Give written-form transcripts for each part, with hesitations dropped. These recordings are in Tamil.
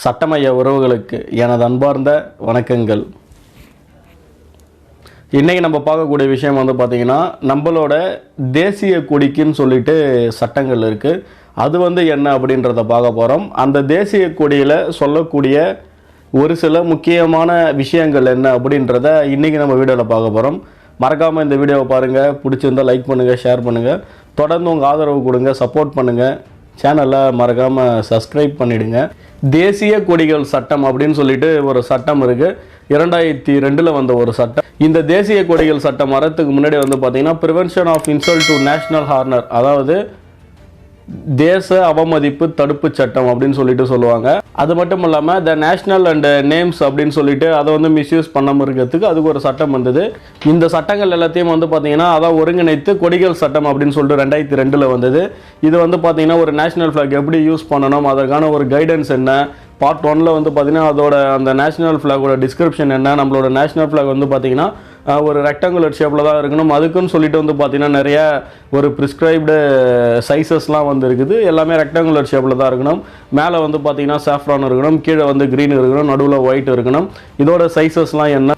சட்டமய உறவுகளுக்கு எனது அன்பார்ந்த வணக்கங்கள். இன்றைக்கி நம்ம பார்க்கக்கூடிய விஷயம் வந்து பார்த்திங்கன்னா, நம்மளோட தேசிய கொடிக்குன்னு சொல்லிட்டு சட்டங்கள் இருக்குது. அது வந்து என்ன அப்படின்றத பார்க்க போகிறோம். அந்த தேசிய கொடியில் சொல்லக்கூடிய ஒரு சில முக்கியமான விஷயங்கள் என்ன அப்படின்றத இன்றைக்கி நம்ம வீடியோவில் பார்க்க போகிறோம். மறக்காமல் இந்த வீடியோவை பாருங்கள். பிடிச்சிருந்தால் லைக் பண்ணுங்கள், ஷேர் பண்ணுங்கள். தொடர்ந்து உங்கள் ஆதரவு கொடுங்க, சப்போர்ட் பண்ணுங்கள். சேனலை மறக்காமல் சப்ஸ்கிரைப் பண்ணிவிடுங்க. தேசிய கொடிகள் சட்டம் அப்படின்னு சொல்லிட்டு ஒரு சட்டம் இருக்குது. 2002 வந்த ஒரு சட்டம். இந்த தேசிய கொடிகள் சட்டம் வரத்துக்கு முன்னாடி வந்து பார்த்திங்கன்னா, prevention of insult to national honour, அதாவது தேச அவமதிப்பு தடுப்பு சட்டம் அப்படின்னு சொல்லிட்டு சொல்லுவாங்க. அது மட்டும் இல்லாமல் த நேஷ்னல் அண்ட் நேம்ஸ் அப்படின்னு சொல்லிட்டு அதை வந்து மிஸ்யூஸ் பண்ணாமல் இருக்கிறதுக்கு அதுக்கு ஒரு சட்டம் வந்தது. இந்த சட்டங்கள் எல்லாத்தையும் வந்து பார்த்திங்கன்னா அதான் ஒருங்கிணைத்து கொடிகள் சட்டம் அப்படின்னு சொல்லிட்டு 2002 வந்தது. இது வந்து பார்த்திங்கன்னா ஒரு நேஷ்னல் ஃப்ளாக் எப்படி யூஸ் பண்ணணும், அதற்கான ஒரு கைடன்ஸ் என்ன, பார்ட் 1 வந்து பார்த்திங்கன்னா அதோட அந்த நேஷ்னல் ஃப்ளாகோட டிஸ்கிரிப்ஷன் என்ன, நம்மளோட நேஷ்னல் ஃப்ளாக் வந்து பார்த்திங்கன்னா ஒரு ரெக்டாங்குலர் ஷேப்பில் தான் இருக்கணும். அதுக்குன்னு சொல்லிட்டு வந்து பார்த்திங்கன்னா நிறைய ஒரு ப்ரிஸ்கிரைப்டு சைஸஸ்லாம் வந்து இருக்குது. எல்லாமே ரெக்டாங்குலர் ஷேப்பில் தான் இருக்கணும். மேலே வந்து பார்த்திங்கன்னா சாஃப்ரான் இருக்கணும், கீழே வந்து க்ரீன் இருக்கணும், நடுவில் ஒயிட் இருக்கணும். இதோட சைஸஸ்லாம் என்ன,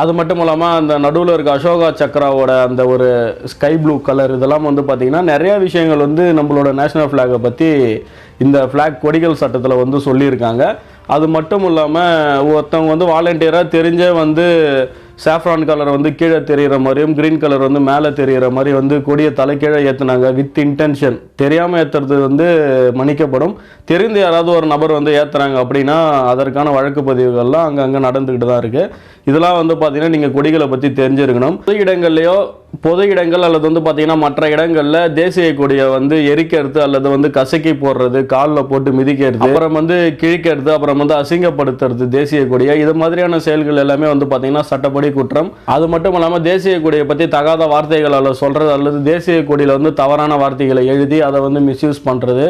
அது மட்டும் இல்லாமல் அந்த நடுவில் இருக்க அசோகா சக்கராவோட அந்த ஒரு ஸ்கை ப்ளூ கலர், இதெல்லாம் வந்து பார்த்திங்கன்னா நிறையா விஷயங்கள் வந்து நம்மளோட நேஷ்னல் ஃப்ளாகை பற்றி இந்த ஃப்ளாக் கொடிகள் சட்டத்தில் வந்து சொல்லியிருக்காங்க. அது மட்டும் இல்லாமல் ஒருத்தவங்க வந்து வாலண்டியராக தெரிஞ்சே வந்து சாஃப்ரான் கலர் வந்து கீழே தெரிகிற மாதிரியும் க்ரீன் கலர் வந்து மேலே தெரிகிற மாதிரி வந்து கொடியை தலைக்கீழே ஏற்றுனாங்க வித் இன்டென்ஷன். தெரியாமல் ஏற்றுறது வந்து மன்னிக்கப்படும். தெரிந்து யாராவது ஒரு நபர் வந்து ஏற்றுறாங்க அப்படின்னா அதற்கான வழக்கு பதிவுகள்லாம் அங்கங்கே நடந்துக்கிட்டு தான் இருக்குது. இதெல்லாம் வந்து பார்த்திங்கன்னா நீங்கள் கொடிகளை பற்றி தெரிஞ்சிருக்கணும். பொது இடங்கள் அல்லது வந்து பார்த்திங்கன்னா மற்ற இடங்களில் தேசிய கொடியை வந்து எரிக்கிறது அல்லது வந்து கசக்கி போடுறது, காலில் போட்டு மிதிக்கிறது, அப்புறம் வந்து கிழிக்கிறது, அப்புறம் வந்து அசிங்கப்படுத்துறது தேசிய கொடியை, இது மாதிரியான செயல்கள் எல்லாமே வந்து பார்த்திங்கன்னா சட்டப்படி குற்றம். அது மட்டும் இல்லாமல் தேசிய கொடியை பற்றி தகாத வார்த்தைகள் சொல்கிறது அல்லது தேசிய கொடியில் வந்து தவறான வார்த்தைகளை எழுதி அதை வந்து மிஸ்யூஸ் பண்ணுறது,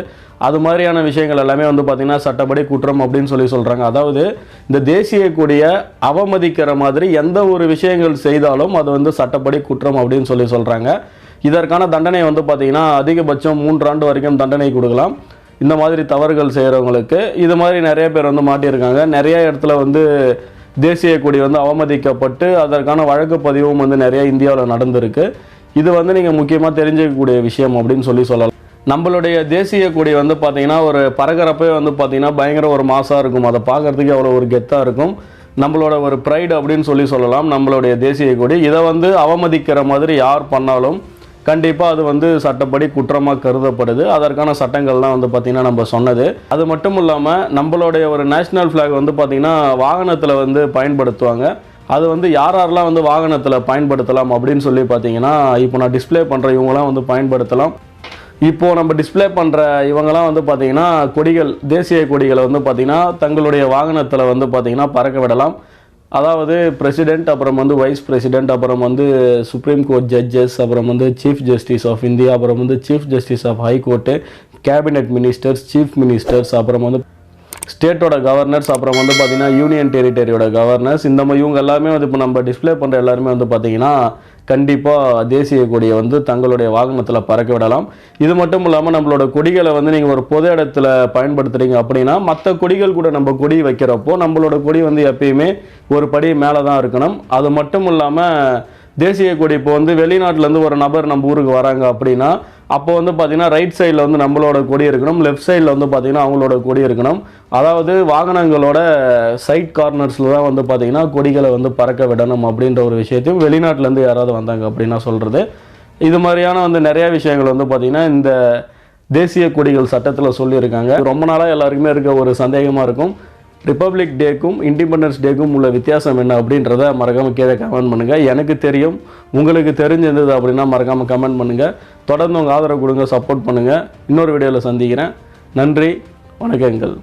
அது மாதிரியான விஷயங்கள் எல்லாமே வந்து பார்த்திங்கன்னா சட்டப்படி குற்றம் அப்படின்னு சொல்கிறாங்க. அதாவது இந்த தேசிய கொடியை அவமதிக்கிற மாதிரி எந்த ஒரு விஷயங்கள் செய்தாலும் அது வந்து சட்டப்படி குற்றம் அப்படின்னு சொல்கிறாங்க. இதற்கான தண்டனை வந்து பார்த்திங்கன்னா அதிகபட்சம் 3 ஆண்டு வரைக்கும் தண்டனை கொடுக்கலாம். இந்த மாதிரி தவறுகள் செய்கிறவங்களுக்கு இது மாதிரி நிறைய பேர் வந்து மாட்டியிருக்காங்க. நிறைய இடத்துல வந்து தேசிய கொடி வந்து அவமதிக்கப்பட்டு அதற்கான வழக்கு பதிவும் வந்து நிறைய இந்தியாவில் நடந்திருக்கு. இது வந்து நீங்கள் முக்கியமாக தெரிஞ்சிக்கக்கூடிய விஷயம் அப்படின்னு சொல்லலாம். நம்மளுடைய தேசிய கொடி வந்து பார்த்திங்கன்னா ஒரு பறக்கிறப்பே வந்து பார்த்திங்கன்னா பயங்கர ஒரு மாசாக இருக்கும். அதை பார்க்குறதுக்கு அவ்வளோ ஒரு கெத்தாக இருக்கும். நம்மளோட ஒரு ப்ரைடு அப்படின்னு சொல்லலாம் நம்மளுடைய தேசிய கொடி. இதை வந்து அவமதிக்கிற மாதிரி யார் பண்ணாலும் கண்டிப்பாக அது வந்து சட்டப்படி குற்றமாக கருதப்படுது. அதற்கான சட்டங்கள்லாம் வந்து பார்த்திங்கன்னா நம்ம சொன்னது. அது மட்டும் இல்லாமல் நம்மளுடைய ஒரு நேஷ்னல் ஃப்ளாக் வந்து பார்த்திங்கன்னா வாகனத்தில் வந்து பயன்படுத்துவாங்க. அது வந்து யாரெல்லாம் வந்து வாகனத்தில் பயன்படுத்தலாம் அப்படின்னு சொல்லி பார்த்திங்கன்னா, இப்போ நான் டிஸ்பிளே பண்ணுற இவங்களாம் வந்து பயன்படுத்தலாம். இப்போது நம்ம டிஸ்பிளே பண்ணுற இவங்கெல்லாம் வந்து பார்த்திங்கன்னா கொடிகள், தேசிய கொடிகளை வந்து பார்த்திங்கன்னா தங்களுடைய வாகனத்தில் வந்து பார்த்திங்கன்னா பறக்க விடலாம். அதாவது பிரசிடெண்ட், அப்புறம் வந்து வைஸ் பிரசிடெண்ட், அப்புறம் வந்து சுப்ரீம் கோர்ட் ஜட்ஜஸ், அப்புறம் வந்து சீஃப் ஜஸ்டிஸ் ஆஃப் இந்தியா, அப்புறம் வந்து chief justice of high court, cabinet ministers, chief ministers, அப்புறம் வந்து ஸ்டேட்டோட கவர்னர்ஸ், அப்புறம் வந்து பார்த்திங்கன்னா யூனியன் டெரிட்டரியோட கவர்னர்ஸ், இந்த மாதிரி இவங்க எல்லாருமே வந்து இப்போ நம்ம டிஸ்பிளே பண்ணுற எல்லாருமே வந்து பார்த்திங்கன்னா கண்டிப்பாக தேசிய கொடியை வந்து தங்களுடைய வாகனத்தில் பறக்க விடலாம். இது மட்டும் இல்லாமல் நம்மளோட கொடிகளை வந்து நீங்கள் ஒரு பொது இடத்துல பயன்படுத்துகிறீங்க அப்படின்னா மற்ற கொடிகள் கூட நம்ம கொடி வைக்கிறப்போ நம்மளோட கொடி வந்து எப்பயுமே ஒரு படி மேலே தான் இருக்கணும். அது மட்டும் இல்லாமல் தேசிய கொடி இப்போ வந்து வெளிநாட்டிலேருந்து ஒரு நபர் நம்ம ஊருக்கு வராங்க அப்படின்னா அப்போ வந்து பார்த்திங்கன்னா ரைட் சைடில் வந்து நம்மளோட கொடி இருக்கணும், லெஃப்ட் சைடில் வந்து பார்த்திங்கன்னா அவங்களோட கொடி இருக்கணும். அதாவது வாகனங்களோட சைட் கார்னர்ஸில் தான் வந்து பார்த்திங்கன்னா கொடிகளை வந்து பறக்க விடணும் அப்படின்ற ஒரு விஷயத்தையும் வெளிநாட்டிலேருந்து யாராவது வந்தாங்க அப்படின்னா சொல்கிறது. இது மாதிரியான வந்து நிறையா விஷயங்கள் வந்து பார்த்திங்கன்னா இந்த தேசிய கொடிகள் சட்டத்தில் சொல்லியிருக்காங்க. ரொம்ப நாளாக எல்லாருக்குமே இருக்க ஒரு சந்தேகமாக இருக்கும், ரிப்பப்ளிக் டேக்கும் இண்டிபெண்டன்ஸ் டேக்கும் உள்ள வித்தியாசம் என்ன அப்படின்றத மறக்காமல் கீழே கமெண்ட் பண்ணுங்கள். எனக்கு தெரியும், உங்களுக்கு தெரிஞ்சிருந்தது அப்படின்னா மறக்காமல் கமெண்ட் பண்ணுங்கள். தொடர்ந்து உங்கள் ஆதரவு கொடுங்க, சப்போர்ட் பண்ணுங்கள். இன்னொரு வீடியோவில் சந்திக்கிறேன். நன்றி, வணக்கங்கள்.